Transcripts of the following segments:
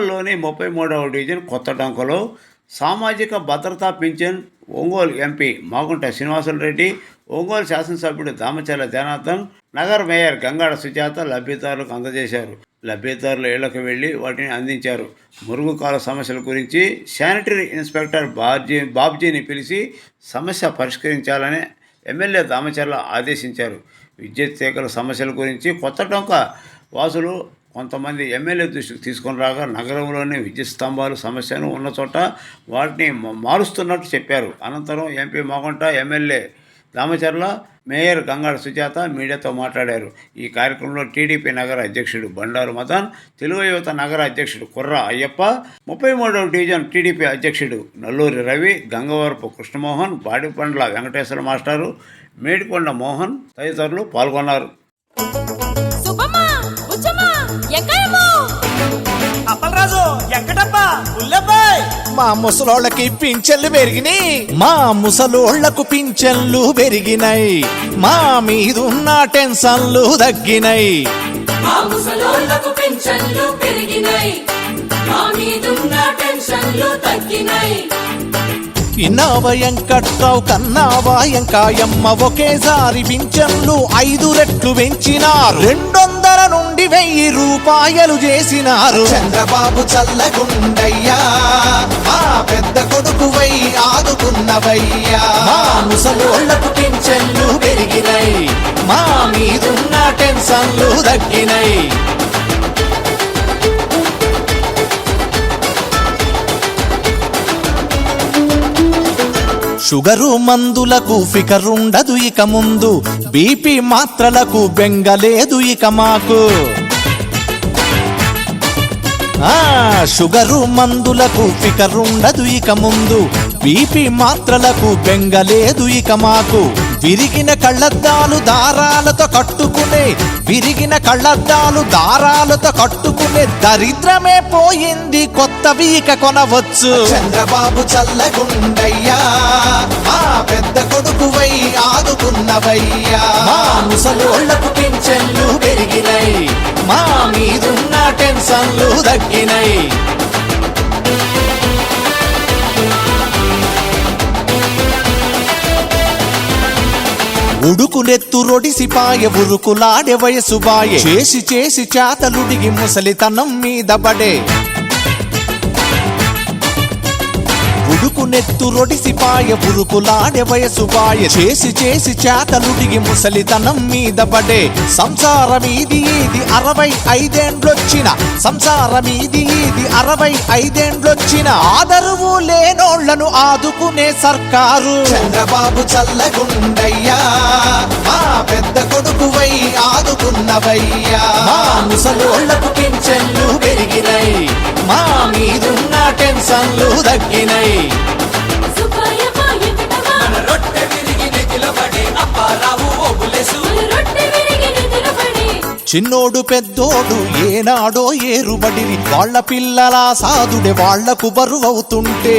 ఒంగోలులోని 33వ డివిజన్ కొత్త డొంకలో సామాజిక భద్రతా పింఛన్ ఒంగోలు ఎంపీ మాగుంట శ్రీనివాసులరెడ్డి, ఒంగోలు శాసనసభ్యుడు దామచర్ల జనార్దన్, నగర మేయర్ గంగాడ సుజాత లబ్ధిదారులకు అందజేశారు. లబ్ధిదారుల ఇళ్లకు వెళ్లి వాటిని అందించారు. మురుగు కాలువ సమస్యల గురించి శానిటరీ ఇన్స్పెక్టర్ బాబ్జీని పిలిచి సమస్య పరిష్కరించాలని ఎమ్మెల్యే దామచర్ల ఆదేశించారు. విద్యుత్ తీగల సమస్యల గురించి కొత్త డొంక వాసులు కొంతమంది ఎమ్మెల్యే దృష్టికి తీసుకొని రాగా నగరంలోని విద్యుత్ స్తంభాలు సమస్యను ఉన్న చోట వాటిని మారుస్తున్నట్టు చెప్పారు. అనంతరం MP Magunta, MLA Damacharla, mayor Gangada Sujatha మీడియాతో మాట్లాడారు. ఈ కార్యక్రమంలో టీడీపీ నగర అధ్యక్షుడు బండారు మదన్, తెలుగు యువత నగర అధ్యక్షుడు కుర్ర అయ్యప్ప, 33వ డివిజన్ టీడీపీ అధ్యక్షుడు నల్లూరి రవి, గంగవరపు కృష్ణమోహన్, బాడిపండ్ల వెంకటేశ్వర మాస్టారు, మేడికొండ మోహన్ తదితరులు పాల్గొన్నారు. మా ముసలోళ్ళకి పింఛన్లు పెరిగినాయి, మా ముసలోళ్లకు పింఛన్లు పెరిగినాయి, మా మీదున్న టెన్షన్లు తగ్గినాయి. మా ముసలోళ్లకు పింఛన్లు పెరిగినాయి, మా మీదున్న టెన్షన్లు తగ్గినాయి. ఇన్నావయం కట్టావు కన్నావాయం కాయమ్మ ఒకేసారి పింఛన్లు 5 రెట్లు పెంచినారు. 200 నుండి 1000 రూపాయలు చేసినారు. చంద్రబాబు చల్లగుండయ్యా, మా పెద్ద కొడుకువై ఆదుకున్నవయ్యా. మా ముసలోళ్లకు పింఛన్లు పెరిగినాయి, మా మీదున్న టెన్షన్లు తగ్గినాయి. షుగరు మందులకు ఫికరుండదు ఇక ముందు, బీపీ మాత్రలకు బెంగలేదు ఇక మాకు. షుగరు మందులకు ఫికరుండదు ఇక ముందు, బీపీ మాత్రలకు బెంగలేదు ఇక మాకు. విరిగిన కళ్ళద్దాలు దారాలతో కట్టుకునే, విరిగిన కళ్ళద్దాలు దారాలతో కట్టుకునే దరిద్రమే పోయింది, కొత్తవి ఇక కొనవచ్చు. చంద్రబాబు చల్లగుండయ్యా, మా పెద్ద కొడుకువై ఆదుకున్నవయ్యా. మా ముసలోళ్లకు పింఛన్లు పెరిగినాయి, మా మీదున్న టెన్షన్లు తగ్గినాయి. ఉడుకు నెత్తు రొడిసిపాయ ఉరుకులాడే వయసు బాయే, చేసి చేసి చేతలుడిగి ముసలితనం మీద పడే. ఉడుకు నెత్తు రొడిసిపాయ ఉరుకులాడే వయసు బాయే, చేసి చేసి చేతలుడిగి ముసలితనం మీద పడే. సంసారమీది 65 ఏండ్లొచ్చిన, సంసారమీది 65 ఏండ్లొచ్చిన ఆదరువు లేనోళ్లను ఆదుకునే సర్కారు. చంద్రబాబు చల్లగుండయ్యా, మా పెద్ద కొడుకువై ఆదుకున్నవయ్యా. మా ముసలోళ్లకు పింఛన్లు పెరిగినాయి, మా మీదున్న టెన్షన్లు తగ్గినాయి. చిన్నోడు పెద్దోడు ఏనాడో ఏరుబడిరి, వాళ్ళ పిల్లల సాదుడే వాళ్లకు బరువవుతుంటే.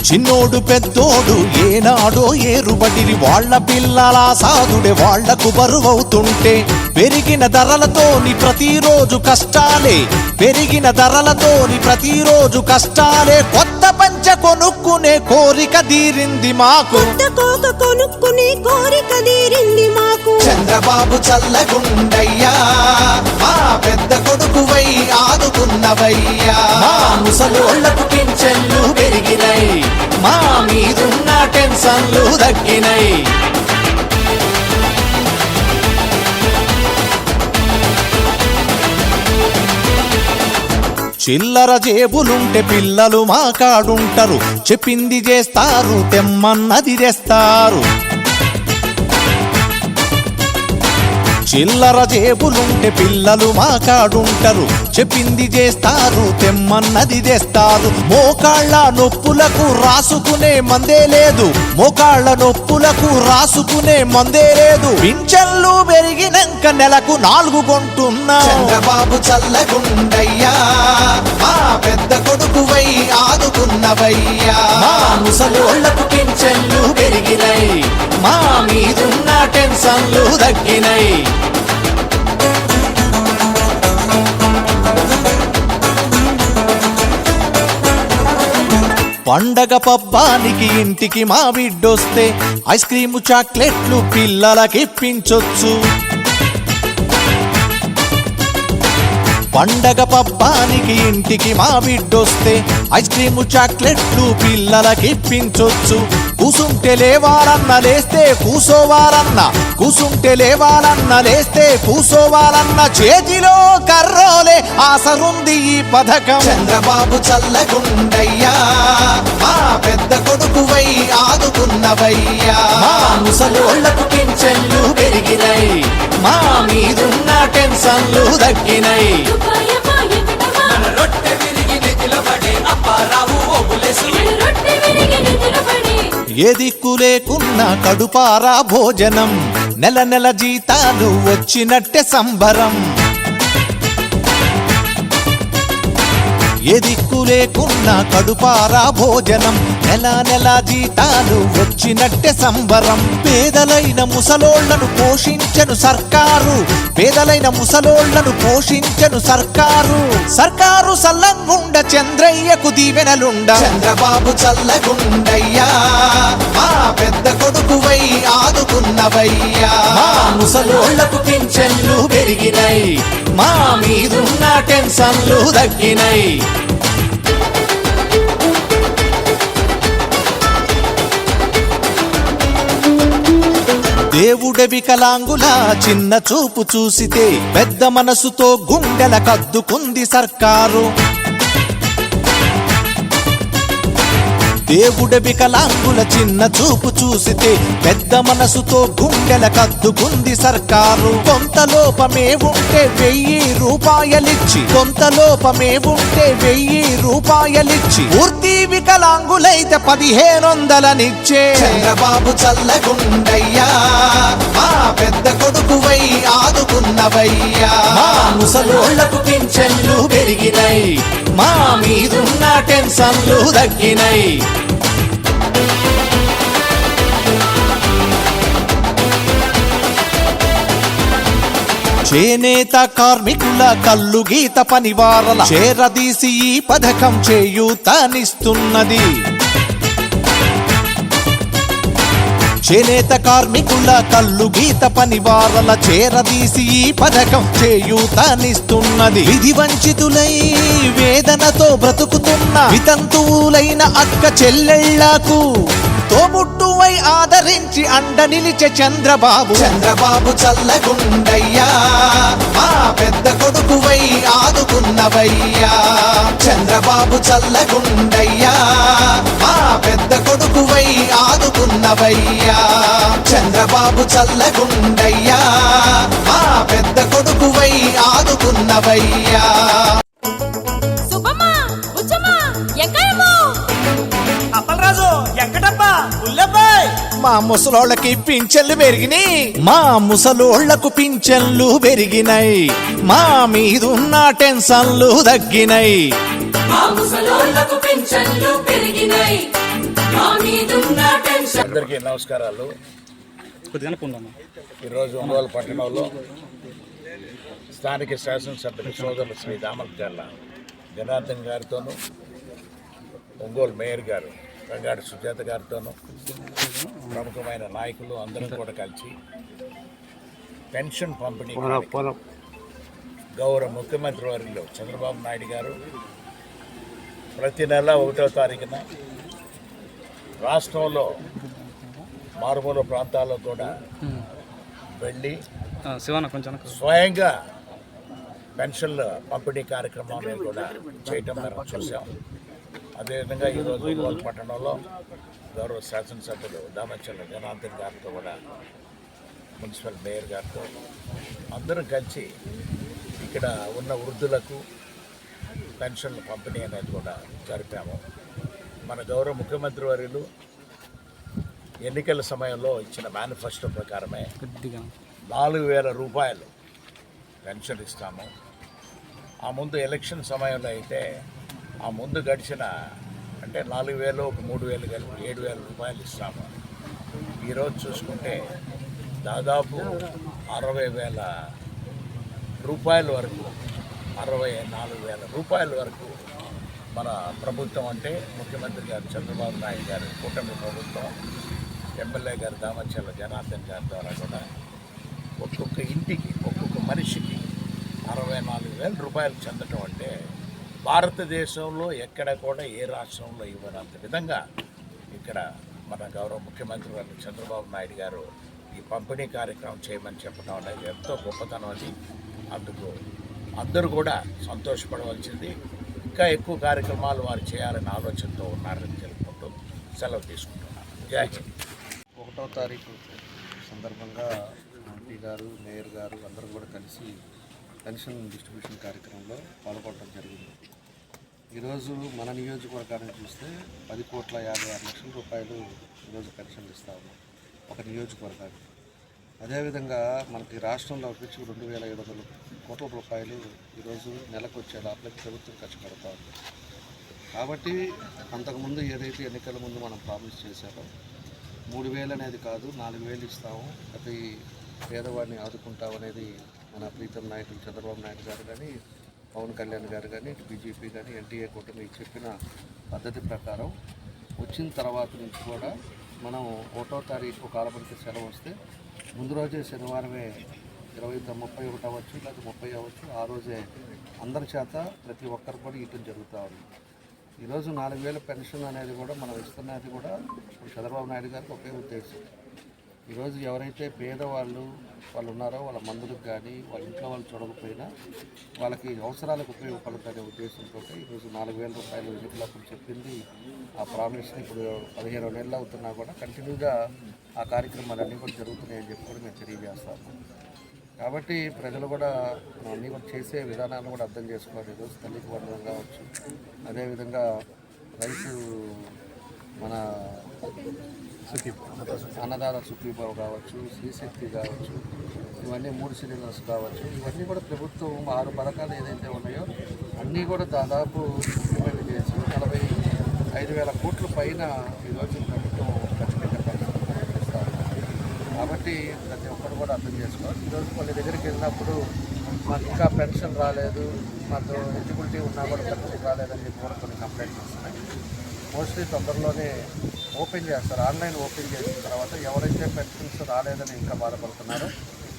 చిన్నోడు పెద్దోడు ఏనాడో ఏరుబడిరి, వాళ్ళ పిల్లల సాదుడే వాళ్లకు బరువవుతుంటే. పెరిగిన ధరలతోని ప్రతిరోజు కష్టాలే, పెరిగిన ధరలతోని ప్రతిరోజు కష్టాలే. కొత్త పంచ కొనుక్కునే కోరిక తీరింది మాకు, కొనుక్కునే కోరిక తీరింది మాకు. చంద్రబాబు చల్లగుండయ్యా, మా పెద్ద కొడుకువై ఆదుకున్నవయ్యా. మా ముసలోళ్లకు పింఛన్లు పెరిగినాయి, మా మీదున్న టెన్షన్లు తగ్గినాయి. చిల్లర జేబులుంటే పిల్లలు మా కాడుంటారు, చెప్పింది చేస్తారు, తెమ్మన్నది తెస్తారు. చిల్లర జేబులుంటే పిల్లలు మా కాడుంటారు, చెప్పింది చేస్తారు, తెమ్మన్నది తెస్తారు. మోకాళ్ళ నొప్పులకు రాసుకునే మందే లేదు, మోకాళ్ళ నొప్పులకు రాసుకునే మందే లేదు. పింఛన్లు పెరిగినాక నెలకు 4 కొంటున్నా. చంద్రబాబు చల్లగుండయ్యా, మా పెద్ద కొడుకువై ఆదుకున్నవయ్యా. మా ముసలోళ్లకు పింఛన్లు పెరిగినాయి, మా మీదున్న టెన్షన్లు తగ్గినాయి. పండగ పబ్బానికి ఇంటికి మా బిడ్డొస్తే ఐస్ క్రీము చాక్లెట్లు పిల్లలకిప్పించొచ్చు. పండగ పబ్బానికి ఇంటికి మా బిడ్డొస్తే ఐస్ క్రీము చాక్లెట్లు పిల్లలకిప్పించొచ్చు. కూసుంటే లేవాలన్న లేస్తే కూసోవాలన్న, కూసుంటే లేవాలన్న లేస్తే కూసోవాలన్న, చేతిలో కర్రోలే ఆసరుంది ఈ పథకం. చంద్రబాబు చల్లగుండయ్యా, మా పెద్ద కొడుకువై ఆదుకున్నవయ్యా. మా ముసలోళ్లకు పింఛన్లు పెరిగినై, మా మీదున్న టెన్షన్లు తగ్గినై. ఏ దిక్కు లేకున్నా కడుపారా భోజనం, నెల నెల జీతాలు వచ్చినట్టే సంబరం. ఏ దిక్కు లేకున్నా కడుపారా భోజనం, నెల నెల జీతాలు వచ్చినట్టే సంబరం. పేదలైన ముసలోళ్లను పోషించను సర్కారు, పేదలైన ముసలోళ్లను పోషించను సర్కారు. సర్కారు సల్లంగుండ చంద్రయ్యకు దీవెనలుండ. చంద్రబాబు చల్లగుండయ్యా, మా పెద్ద కొడుకువై ఆదుకున్నవయ్యా. మా ముసలోళ్లకు పింఛన్లు పెరిగినై, మా మీదున్న టెన్షన్లు తగ్గినై. దేవుడ వికలాంగుల చిన్న చూపు చూసితే పెద్ద మనసుతో గుండెల కద్దుకుంది సర్కారు. దేవుడ వికలాంగుల చిన్న చూపు చూసితే పెద్ద మనసుతో గుండెల కద్దుకుంది సర్కారు. కొంత లోపమే ఉంటే 1000 రూపాయలిచ్చి, కొంత లోపమే ఉంటే 1000 రూపాయలిచ్చి, పూర్తి వికలాంగులైతే 1500నిచ్చే. చంద్రబాబు చల్లగుండయ్యా, మా పెద్ద కొడుకువై ఆదుకున్నవయ్యా. మా ముసలోళ్లకు పింఛన్లు పెరిగినై, మా మీదున్న టెన్షన్లు తగ్గినై. చేనేత కార్మికుల కల్లు గీత పనివారల చేరదీసి ఈ పథకం చేయూతనిస్తున్నది. చేనేత కార్మికుల కల్లు గీత పనివారల చేరదీసి ఈ పథకం చేయూతనిస్తున్నది. విధి వంచితులై వేదనతో బ్రతుకుతున్న వితంతువులైన అక్క చెల్లెళ్లకు తోబుట్టువై ఆదరించి అండ నిలిచే చంద్రబాబు. చంద్రబాబు చల్లగుండయ్యా, మా పెద్ద కొడుకువై ఆదుకున్నవయ్యా. చంద్రబాబు చల్లగుండయ్యా, మా పెద్ద కొడుకువై ఆదుకున్నవయ్యా. చంద్రబాబు చల్లగుండయ్యా, మా పెద్ద కొడుకువై ఆదుకున్నవయ్యా. సుబ్బమ్మ, బుచ్చమ్మ, ఎక్కడమ్మో? అప్పలరాజు, వెంకటప్ప, ఉల్లబ్బాయ్. మా ముసలోళ్ళకి పింఛన్లు పెరిగినాయి, మా ముసలోళ్లకు పింఛన్లు పెరిగినై, మా మీదున్న టెన్షన్లు తగ్గినై. మా ముసలోళ్లకు పింఛన్లు పెరిగినై, మా మీదున్న టెన్షన్. అందరికీ నమస్కారాలు. ఈరోజు ఒంగోలు పట్టణంలో స్థానిక శాసనసభ్యులు సోదరులు శ్రీ దామర్ల జనార్దన్ గారితోనూ, ఒంగోలు మేయర్ గారు గంగాడ సుజాత గారితోనూ, ప్రముఖమైన నాయకులు అందరం కూడా కలిసి పెన్షన్ పంపిణీ గౌరవ ముఖ్యమంత్రి వర్యులు చంద్రబాబు నాయుడు గారు ప్రతి నెల 1వ తారీఖున రాష్ట్రంలో మారుమూల ప్రాంతాల్లో కూడా వెళ్ళి స్వయంగా పెన్షన్ల పంపిణీ కార్యక్రమాన్ని కూడా చేయటం మనం చూసాం. అదేవిధంగా ఈరోజు ఒంగోలు పట్టణంలో గౌరవ శాసనసభ్యులు దామచర్ల జనార్దన్ గారితో కూడా మున్సిపల్ మేయర్ గారితో అందరం కలిసి ఇక్కడ ఉన్న వృద్ధులకు పెన్షన్ల పంపిణీ అనేది కూడా జరిపాము. మన గౌరవ ముఖ్యమంత్రి వర్యులు ఎన్నికల సమయంలో ఇచ్చిన మేనిఫెస్టో ప్రకారమే 4,000 రూపాయలు పెన్షన్ ఇస్తాము. ఆ ముందు ఎలక్షన్ సమయంలో అయితే ఆ ముందు గడిచిన అంటే 4,000 ఒక 3,000 కలిపి 7,000 రూపాయలు ఇస్తాము. ఈరోజు చూసుకుంటే దాదాపు 60,000 రూపాయల వరకు 64,000 రూపాయల వరకు మన ప్రభుత్వం అంటే ముఖ్యమంత్రి గారు చంద్రబాబు నాయుడు గారు కూటమి ప్రభుత్వం ఎమ్మెల్యే గారు దామచర్ల జనార్దన్ గారి ద్వారా కూడా ఒక్కొక్క ఇంటికి ఒక్కొక్క మనిషికి 64,000 రూపాయలు చెందటం అంటే భారతదేశంలో ఎక్కడ కూడా ఏ రాష్ట్రంలో ఇవ్వనంత విధంగా ఇక్కడ మన గౌరవ ముఖ్యమంత్రి గారు చంద్రబాబు నాయుడు గారు ఈ పంపిణీ కార్యక్రమం చేయమని చెప్పడం అనేది ఎంతో గొప్పతనం అది. అందుకు అందరూ కూడా సంతోషపడవలసింది. ఇంకా ఎక్కువ కార్యక్రమాలు వారు చేయాలని ఆలోచనతో ఉన్నారని తెలుపుకుంటూ సెలవు తీసుకుంటున్నాను. జై హింద్. 1వ తారీఖు సందర్భంగా ఎంపీ గారు, మేయర్ గారు అందరూ కూడా కలిసి పెన్షన్ డిస్ట్రిబ్యూషన్ కార్యక్రమంలో పాల్గొనడం జరిగింది. ఈరోజు మన నియోజకవర్గాన్ని చూస్తే 10,56,00,000 రూపాయలు ఈరోజు పెన్షన్లు ఇస్తా ఉన్నాం ఒక నియోజకవర్గానికి. అదేవిధంగా మనకి రాష్ట్రంలో వచ్చి 2,700 కోట్ల రూపాయలు ఈరోజు నెలకు వచ్చే లోపలికి ప్రభుత్వం ఖర్చు పెడతా ఉంది. కాబట్టి అంతకుముందు ఏదైతే ఎన్నికల ముందు మనం ప్రామిస్ చేశారో 3,000 అనేది కాదు 4,000 ఇస్తాము, ప్రతి పేదవాడిని ఆదుకుంటాం అనేది మన ప్రీతం నాయకులు చంద్రబాబు నాయుడు గారు కానీ, పవన్ కళ్యాణ్ గారు కానీ, బీజేపీ కానీ, ఎన్డీఏ కూటమి చెప్పిన పద్ధతి ప్రకారం వచ్చిన తర్వాత నుంచి కూడా మనం 1వ తారీఖు కాలపరిమితి సెలవు వస్తే ముందు రోజే శనివారమే 31 అవ్వచ్చు లేదా 30 అవ్వచ్చు, ఆ రోజే అందరి చేత ప్రతి ఒక్కరు కూడా ఇవ్వడం జరుగుతూ ఉంది. ఈరోజు 4,000 పెన్షన్ అనేది కూడా మనం ఇస్తున్నది కూడా ఇప్పుడు చంద్రబాబు నాయుడు గారికి ఒకే ఉద్దేశం. ఈరోజు ఎవరైతే పేదవాళ్ళు ఉన్నారో వాళ్ళ మందులకు కానీ వాళ్ళ ఇంట్లో వాళ్ళు చూడకపోయినా వాళ్ళకి అవసరాలకు ఉపయోగపడుతుందనే ఉద్దేశంతో ఈరోజు 4,000 రూపాయలు ఎన్నికలప్పుడు చెప్పింది ఆ ప్రామిస్ని ఇప్పుడు 15 నెలలు అవుతున్నా కూడా కంటిన్యూగా ఆ కార్యక్రమాలన్నీ కూడా జరుగుతున్నాయని చెప్పి కూడా మేము తెలియజేస్తాము. కాబట్టి ప్రజలు కూడా అన్నీ కూడా చేసే విధానాన్ని కూడా అర్థం చేసుకోవాలి. ఈరోజు తల్లికి వందనం కావచ్చు, అదేవిధంగా రైతు మన అన్నదాన సుఖీభావ కావచ్చు, శ్రీశక్తి కావచ్చు, ఇవన్నీ 3 సిలిండర్స్ కావచ్చు, ఇవన్నీ కూడా ప్రభుత్వం 6 పథకాలు ఏదైతే ఉన్నాయో అన్నీ కూడా దాదాపు ఇంప్లిమెంట్ చేసి 45,000 కోట్ల పైన ఈరోజు ప్రభుత్వం ఖర్చు పెట్టిస్తారు. కాబట్టి ప్రతి ఒక్కరు కూడా అర్థం చేసుకోవాలి. ఈరోజు కొన్ని దగ్గరికి వెళ్ళినప్పుడు మాకు ఇంకా పెన్షన్ రాలేదు, మాకు ఎలిజిబిలిటీ ఉన్నా కూడా పెన్షన్ రాలేదని చెప్పి కూడా కొన్ని కంప్లైంట్స్ వస్తున్నాయి. మోస్ట్లీ తొందరలోనే ఓపెన్ చేస్తారు. ఆన్లైన్ ఓపెన్ చేసిన తర్వాత ఎవరైతే పెన్షన్స్ రాలేదని ఇంకా బాధపడుతున్నారో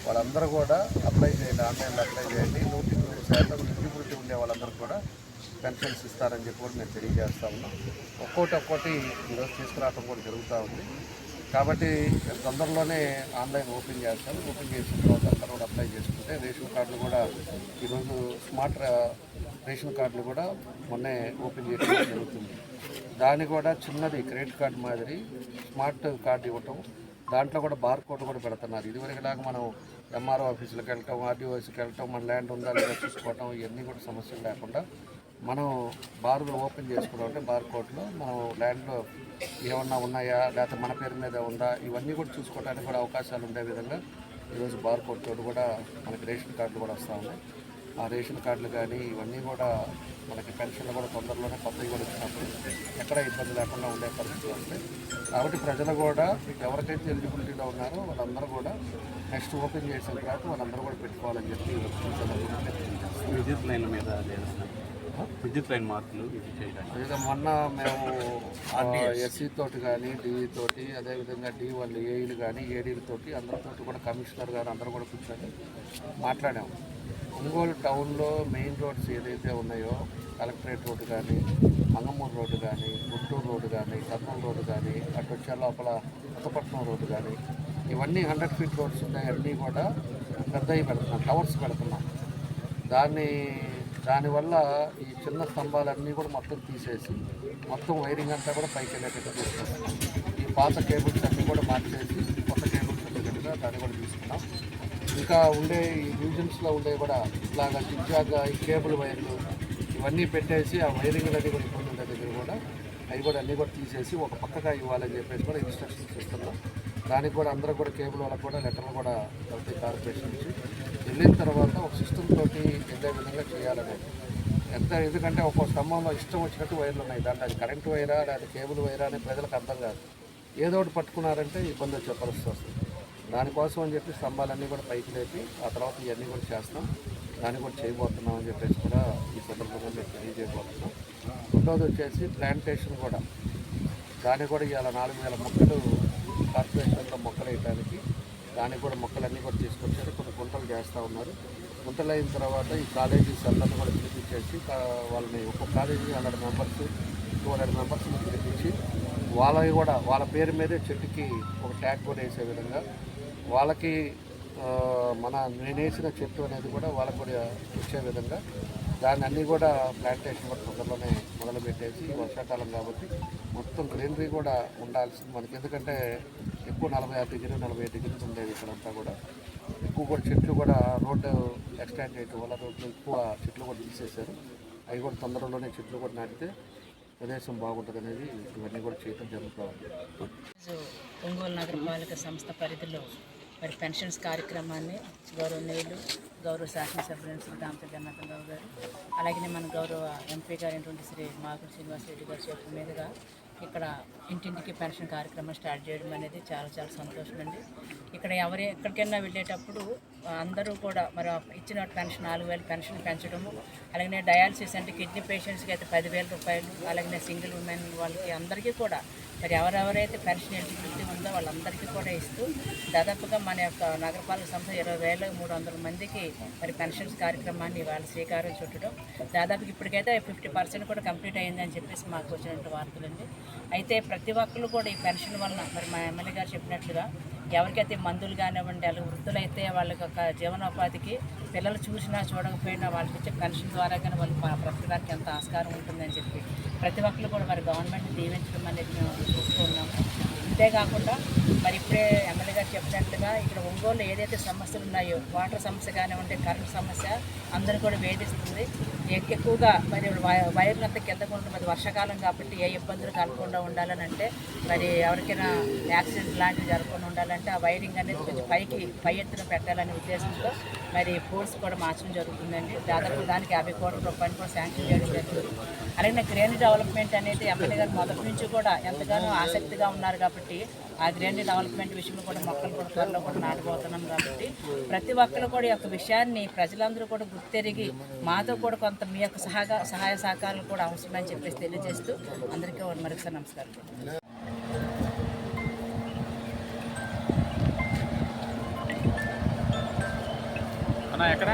వాళ్ళందరూ కూడా అప్లై చేయండి, ఆన్లైన్లో అప్లై చేయండి. 100% ఎలిజిబిలిటీ ఉండే వాళ్ళందరూ కూడా పెన్షన్స్ ఇస్తారని చెప్పి కూడా మేము తెలియజేస్తా ఉన్నాం. ఒక్కోటి ఈరోజు తీసుకురావడం కూడా జరుగుతూ ఉంది. కాబట్టి తొందరలోనే ఆన్లైన్ ఓపెన్ చేస్తారు. ఓపెన్ చేసిన తర్వాత అందరూ కూడా అప్లై చేసుకుంటే రేషన్ కార్డులు కూడా ఈరోజు స్మార్ట్ రేషన్ కార్డులు కూడా మొన్నే ఓపెన్ చేయడం జరుగుతుంది. దాన్ని కూడా చిన్నది క్రెడిట్ కార్డు మాదిరి స్మార్ట్ కార్డు ఇవ్వటం, దాంట్లో కూడా బార్ కోడ్ కూడా పెడుతున్నారు. ఇదివరకులాగా మనం ఎంఆర్ఓ ఆఫీసులకు వెళ్ళటం, ఆర్డీఓ ఆఫీస్కి వెళ్ళటం, మన ల్యాండ్ ఉందా లేదా చూసుకోవటం, ఇవన్నీ కూడా సమస్యలు లేకుండా మనం బార్లు ఓపెన్ చేసుకోవడం అంటే బార్ కోడ్లో మనం ల్యాండ్లో ఏమన్నా ఉన్నాయా లేకపోతే మన పేరు మీద ఉందా ఇవన్నీ కూడా చూసుకోవడానికి కూడా అవకాశాలు ఉండే విధంగా ఈరోజు బార్ కోడ్ తోటి కూడా మనకి రేషన్ కార్డులు కూడా వస్తూ ఉన్నాయి. ఆ రేషన్ కార్డులు కానీ ఇవన్నీ కూడా మనకి పెన్షన్లు కూడా తొందరలోనే కొత్తవి కూడా ఇచ్చినప్పుడు ఎక్కడ ఇబ్బంది లేకుండా ఉండే పరిస్థితులు వస్తాయి. కాబట్టి ప్రజలు కూడా ఎవరికైతే ఎలిజిబిలిటీలో ఉన్నారో వాళ్ళందరూ కూడా నెక్స్ట్ ఓపెన్ చేసిన తర్వాత వాళ్ళందరూ కూడా పెట్టుకోవాలని చెప్పి విద్యుత్ లైన్ మీద విద్యుత్ లైన్ మార్పులు ఇది చేయడానికి అదే మొన్న మేము ఎస్సీ తోటి కానీ డిఈ తోటి అదేవిధంగా డి వాళ్ళు ఏఈలు కానీ ఏడీలతోటి అందరితోటి కూడా కమిషనర్ గారు అందరూ కూడా కూర్చొని మాట్లాడాము. ఒంగోలు టౌన్లో మెయిన్ రోడ్స్ ఏదైతే ఉన్నాయో కలెక్టరేట్ రోడ్డు కానీ, మంగమూరు రోడ్డు కానీ, గుంటూరు రోడ్డు కానీ, కర్నూలు రోడ్డు కానీ, అటు వచ్చే లోపల కొత్తపట్నం రోడ్డు కానీ ఇవన్నీ 100 ఫీట్ రోడ్స్ ఉన్నాయి. అన్నీ కూడా పెద్దవి పెడుతున్నాం, టవర్స్ పెడుతున్నాం. దానివల్ల ఈ చిన్న స్తంభాలన్నీ కూడా మొత్తం తీసేసి మొత్తం వైరింగ్ అంతా కూడా పైకి వెళ్ళేటట్టు తీసుకుంటున్నాం. ఈ పాత కేబుల్స్ అన్నీ కూడా మార్చేసి కొత్త కేబుల్స్ ఉండేటట్టుగా దాన్ని కూడా తీసుకున్నాం. ఇంకా ఉండే ఈ రీజన్స్లో ఉండే కూడా ఇట్లాగా జిగ్జాగ్గా ఈ కేబుల్ వైర్లు ఇవన్నీ పెట్టేసి ఆ వైరింగ్లన్నీ కూడా ఇబ్బంది ఉండే దగ్గర కూడా అవి కూడా అన్నీ కూడా తీసేసి ఒక పక్కగా ఇవ్వాలని చెప్పేసి కూడా ఇన్స్ట్రక్షన్స్ ఇస్తున్నాం. దానికి కూడా అందరూ కూడా కేబుల్ వాళ్ళకు కూడా లెటర్లు కూడా వెళ్తాయి కార్పొరేషన్ నుంచి. వెళ్ళిన తర్వాత ఒక సిస్టమ్ తోటి వెళ్ళే విధంగా చేయాలనేది ఎందుకంటే ఒక్కో స్తంభంలో ఇష్టం వచ్చినట్టు వైర్లు ఉన్నాయి. దాంట్లో అది కరెంటు వైరా అది కేబుల్ వైరా అని ప్రజలకు అర్థం కాదు. ఏదో ఒకటి పట్టుకున్నారంటే ఇబ్బంది వచ్చే పరిస్థితి వస్తుంది. దానికోసం అని చెప్పి స్తంభాలన్నీ కూడా పైకి లేపి ఆ తర్వాత ఇవన్నీ కూడా చేస్తాం. దాన్ని కూడా చేయబోతున్నాం అని చెప్పేసి కూడా ఈ సందర్భంగా మేము తెలియజేయబోతున్నాం. రెండోది వచ్చేసి ప్లాంటేషన్ కూడా, దాన్ని కూడా ఇవాళ 4000 మొక్కలు కార్పొరేషన్లో మొక్కలు వేయడానికి, దానికి కూడా మొక్కలన్నీ కూడా తీసుకొచ్చారు. కొన్ని గుంటలు చేస్తూ ఉన్నారు. గుంటలు అయిన తర్వాత ఈ కాలేజీస్ అందరినీ కూడా పిలిపించేసి వాళ్ళని ఒక్కొక్క కాలేజీ 100 మెంబర్స్ 200 మెంబర్స్ని పిలిపించి వాళ్ళకి కూడా వాళ్ళ పేరు మీదే చెట్టుకి ఒక ట్యాగ్ కూడా వేసే విధంగా, వాళ్ళకి నేను వేసిన చెట్టు అనేది కూడా వాళ్ళకు కూడా ఇచ్చే విధంగా దాన్ని అన్నీ కూడా ప్లాంటేషన్ కూడా తొందరలోనే మొదలుపెట్టేసి వర్షాకాలం కాబట్టి మొత్తం గ్రీనరీ కూడా ఉండాల్సింది మనకి. ఎందుకంటే ఎక్కువ 46 డిగ్రీలు 45 డిగ్రీలు ఉండేది ఇక్కడంతా కూడా. ఎక్కువ కూడా చెట్లు కూడా రోడ్డు ఎక్స్టెండ్ చేయడం వల్ల రోడ్లు ఎక్కువ చెట్లు కూడా తీసేశారు. అవి కూడా తొందరలోనే చెట్లు కూడా నాటితే ప్రదేశం బాగుంటుంది అనేది ఇవన్నీ కూడా చేయడం జరుగుతుంది. ఒంగోలు నగరపాలక సంస్థ పరిధిలో మరి పెన్షన్స్ కార్యక్రమాన్ని గౌరవనీయులు గౌరవ శాసనసభ్యులు శ్రీ దామచర్ల జనార్దన్ రావు గారు, అలాగే మన గౌరవ ఎంపీ గారైనటువంటి శ్రీ మాగుంట శ్రీనివాస్ రెడ్డి గారి చేతుల మీదుగా ఇక్కడ ఇంటింటికి పెన్షన్ కార్యక్రమం స్టార్ట్ చేయడం అనేది చాలా చాలా సంతోషం అండి. ఇక్కడ ఎక్కడికైనా వెళ్ళేటప్పుడు అందరూ కూడా మరి ఇచ్చిన పెన్షన్ 4000 పెన్షన్ పెంచడము, అలాగే డయాలసిస్ అంటే కిడ్నీ పేషెంట్స్కి అయితే 10,000 రూపాయలు, అలాగే సింగిల్ ఉమెన్ వాళ్ళకి అందరికీ కూడా మరి ఎవరెవరైతే పెన్షన్ ఎలిజిబిలిటీ ఉందో వాళ్ళందరికీ కూడా ఇస్తూ దాదాపుగా మన యొక్క నగరపాలక సంస్థ 20,300 మందికి మరి పెన్షన్స్ కార్యక్రమాన్ని వాళ్ళు శ్రీకారం చుట్టడం, దాదాపుగా ఇప్పటికైతే 50% కూడా కంప్లీట్ అయ్యిందని చెప్పేసి మాకు వచ్చినటువంటి వార్తలండి. అయితే ప్రతి ఒక్కరు కూడా ఈ పెన్షన్ వలన మరి మా ఎమ్మెల్యే గారు చెప్పినట్లుగా ఎవరికైతే మందులు కానివ్వండి, అలాగే వృద్ధులైతే వాళ్ళకి ఒక జీవనోపాధికి పిల్లలు చూసినా చూడకపోయినా వాళ్ళకి ఇచ్చే పెన్షన్ ద్వారా కానీ వాళ్ళు బ్రతకడానికి ఎంత ఆస్కారం ఉంటుందని చెప్పి ప్రతి ఒక్కరు కూడా మరి గవర్నమెంట్ దీవించడం అనేది మేము చూస్తూ ఉన్నాము. అంతేకాకుండా మరి ఇప్పుడే ఎమ్మెల్యే గారు చెప్పినట్లుగా ఇక్కడ ఒంగోలు ఏదైతే సమస్యలు ఉన్నాయో, వాటర్ సమస్య కానివ్వండి, కరెంట్ సమస్య అందరూ కూడా వేధిస్తుంది. ఎక్కువగా మరి వైర్లు అంతా కిందకు ఉంటుంది. మరి వర్షాకాలం కాబట్టి ఏ ఇబ్బందులు కలగకుండా ఉండాలని అంటే మరి ఎవరికైనా యాక్సిడెంట్ లాంటివి జరగకుండా ఉండాలంటే ఆ వైరింగ్ అనేది కొంచెం పై ఎత్తున పెట్టాలనే ఉద్దేశంతో మరి పోల్స్ కూడా మార్చడం జరుగుతుందండి. దాదాపు దానికి 50 కోట్ల రూపాయలు కూడా శాంక్షన్ చేయడం జరుగుతుంది. అలాగే గ్రీన్ డెవలప్మెంట్ అనేది ఎమ్మెల్యే గారు మొదటి నుంచి కూడా ఎంతగానో ఆసక్తిగా ఉన్నారు కాబట్టి ఆ గ్రీన్ డెవలప్మెంట్ విషయంలో కూడా మొక్కలు కూడా త్వరలో కూడా నాటబోతున్నాం కాబట్టి ప్రతి ఒక్కరు కూడా ఈ యొక్క విషయాన్ని ప్రజలందరూ కూడా గుర్తెరిగి మాతో కూడా కొంత మీ యొక్క సహాయ సహకారాలు కూడా అవసరమని చెప్పేసి తెలియజేస్తూ అందరికీ మరొకసారి నమస్కారం. ఎక్కడ